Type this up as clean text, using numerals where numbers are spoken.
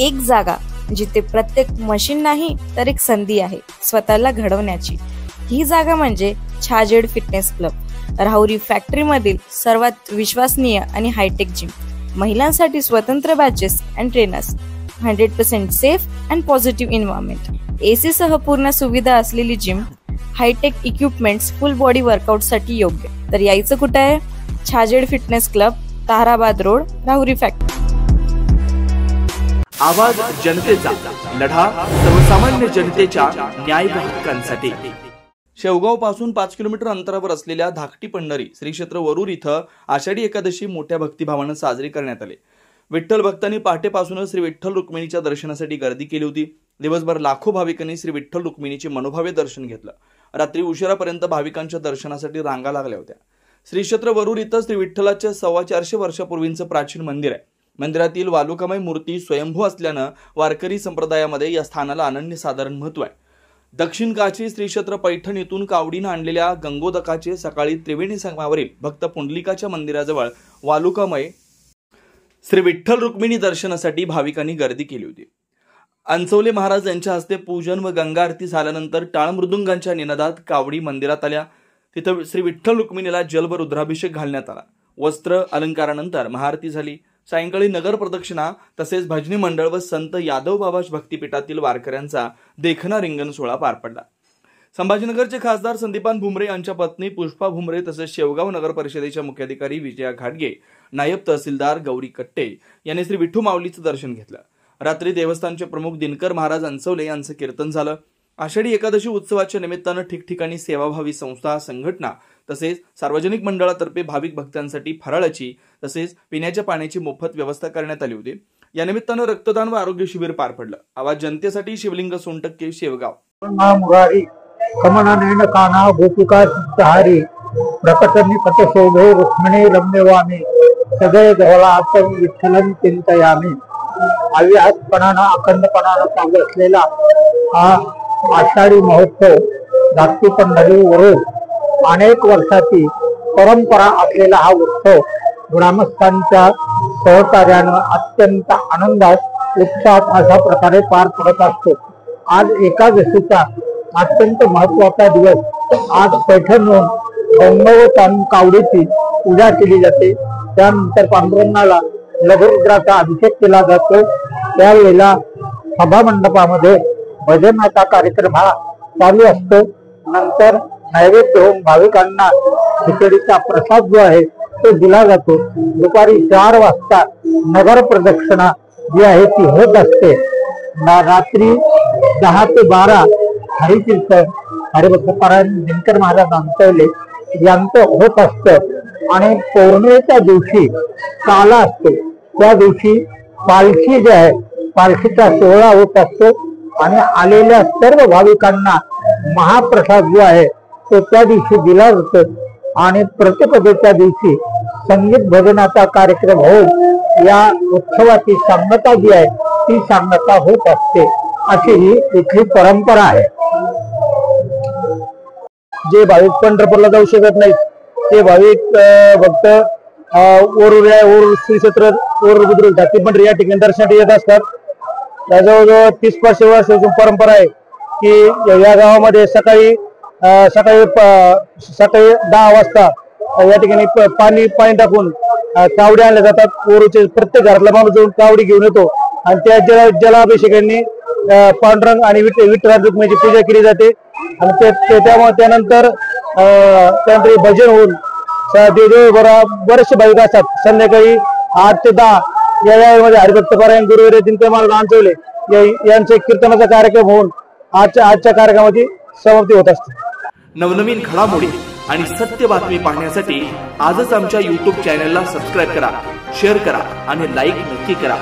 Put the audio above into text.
एक जागा जिथे प्रत्येक मशीन नाही तर एक संधी आहे स्वतःला घडवण्याची। ही जागा म्हणजे Chhajed fitness club, Rahuri factory मधील सर्वात विश्वसनीय आणि हायटेक जिम। महिलांसाठी स्वतंत्र batches and trainers, 100% safe and positive environment, AC सह पूर्ण सुविधा असलेली gym, high tech equipments, full body workout साठी योग्य। तर यायचं कुठे आहे? Chhajed fitness club, Tarabad road, Rahuri factory. आवाज जनतेचा, लढा सर्वसामान्य जनतेच्या न्याय व हक्कांसाठी। शेवगाव पासून 5 किलोमीटर अंतरावर असलेल्या धाकटी पंढरी श्री क्षेत्र वरूर इथं आषाढी एकादशी मोठ्या भक्तिभावाने साजरी करण्यात आली। विठ्ठल भक्तांनी पहाटेपासूनच श्री विठ्ठल रुक्मिणीच्या दर्शनासाठी गर्दी केली होती। दिवसभर लाखो भाविकांनी श्री विठ्ठल रुक्मिणीचे मनोभावे दर्शन घेतलं। रात्री उशिरापर्यंत भाविकांच्या दर्शनासाठी रांगा लागल्या होत्या। श्री क्षेत्र वरूर इथं श्री विठ्ठलाच्या 450 वर्षापूर्वींचं प्राचीन मंदिर आहे। मंदिरातील वालुकामय मूर्ती स्वयंभू असल्यानं वारकरी संप्रदायामध्ये या स्थानाला अनन्यसाधारण महत्व आहे। दक्षिण काशी श्री क्षेत्र पैठण इथून कावडीनं आणलेल्या गंगोदकाचे सकाळी त्रिवेणी संगमावरील भक्त पुंडलिकाच्या मंदिराजवळ वालुकामय श्री विठ्ठल रुक्मिणी दर्शनासाठी भाविकांनी गर्दी केली होती। अंचवले महाराज यांच्या हस्ते पूजन व गंगा आरती झाल्यानंतर टाळ मृदुंगांच्या निनादात कावडी मंदिरात आल्या। तिथं श्री विठ्ठल रुक्मिणीला जल व रुद्राभिषेक घालण्यात आला। वस्त्र अलंकारानंतर महाआरती झाली। सायंकाळी नगर प्रदक्षिणा तसेच भजनी मंडळ व संत यादव बाबा भक्तिपीठातील वारकऱ्यांचा देखणा रिंगण सोहळा पार पडला। संभाजीनगरचे खासदार संदीपान भुमरे यांच्या पत्नी पुष्पा भुमरे तसेच शेवगाव नगर परिषदेच्या मुख्याधिकारी विजया घाटगे, नायब तहसीलदार गौरी कट्टे यांनी श्री विठ्ठू माऊलीचं दर्शन घेतलं। रात्री देवस्थानचे प्रमुख दिनकर महाराज अंचवले यांचं कीर्तन झालं। आषाढी एकादशी उत्सवाच्या निमित्तानं ठिकठिकाणी सेवाभावी संस्था, संघटना तसेच सार्वजनिक मंडळातर्फे भाविक भक्तांसाठी फराळाची तसेच पिण्याच्या पाण्याची मोफत व्यवस्था करण्यात आली होती। या निमित्तानं रक्तदान व आरोग्य शिबिर पार पडलं। आवाज जनतेसाठी शिवलिंग सोनटक्के, शेवगाव। मुरारी कमननयन काना गोपिका सहारी प्रकटनी पतशोभे रुक्मिणी रम्यवामी सदय धवलातं विठ्ठलं चिंतयामी। अव्याहतपणानं अखंडपणानं चालू असलेला हा आषाढी महोत्सव धाकटी पंढरी वरून अनेक वर्षाची परंपरा असलेला हा उत्सव ग्रामस्थांच्या सहकार्यानं अत्यंत आनंदात उत्साहात अशा प्रकारे पार पडत असतो। आज एकादशीचा अत्यंत महत्वाचा दिवस। आज पैठणहून गंगोदक कावडीची पूजा केली जाते। त्यानंतर पांडुरंगाला लघुरुद्राचा अभिषेक केला जातो। त्यावेळेला सभा मंडपामध्ये भजनाचा कार्यक्रम हा चालू असतो। नंतर नैवेद्य होऊन भाविकांना खिचडीचा प्रसाद जो आहे तो दिला जातो। दुपारी 4 वाजता नगर प्रदक्षिणा जी आहे ती होत असते। रात्री 10 ते 12 हरिकीर्तन हरिभक्तपरायण दिनकर महाराज अंचवले यांचं होत असतं। आणि पौर्णिमेच्या दिवशी काला असतो, त्या दिवशी पालखी जी आहे पालखीचा सोहळा होत असतो आणि आलेल्या सर्व भाविकांना महाप्रसाद जो आहे तो त्या दिवशी दिला जातो। आणि प्रतिपदेच्या दिवशी संगीत भजनाचा कार्यक्रम होऊन या उत्सवाची सांगता जी आहे ती सांगता होत असते। अशी ही इथली परंपरा आहे। जे भाविक पंढरपूरला जाऊ शकत नाहीत ते भाविक भक्त वरूर श्री क्षेत्र वरूर बुद्रुक धाकटी पंढरी या ठिकाणी दर्शनासाठी येत असतात। जवळजवळ 30-35 वर्षाची परंपरा आहे की या गावामध्ये सकाळी 10 वाजता या ठिकाणी पाणी टाकून कावडी आणल्या जातात। वरूचे प्रत्येक घरातला माणूस जाऊन कावडी घेऊन येतो आणि त्या जलाभिषेकांनी पांडुरंग आणि विठ्ठल रुक्मिणीची पूजा केली जाते। आणि त्यामुळे त्यानंतर भजन होऊन बरेचसे भाविक असतात। संध्याकाळी 8 ते 10 या वेळेमध्ये हरिभक्तपरायण गुरुवर्य दिनकर महाराज अंचवले यांचे कीर्तनाचा कार्यक्रम होऊन आजच्या कार्यक्रमाची समाप्ती होत असते। नवनवीन घडामोडी आणि सत्य बातमी पाहण्यासाठी आजच आमच्या YouTube चॅनलला सबस्क्राईब करा, शेअर करा आणि लाईक नक्की करा।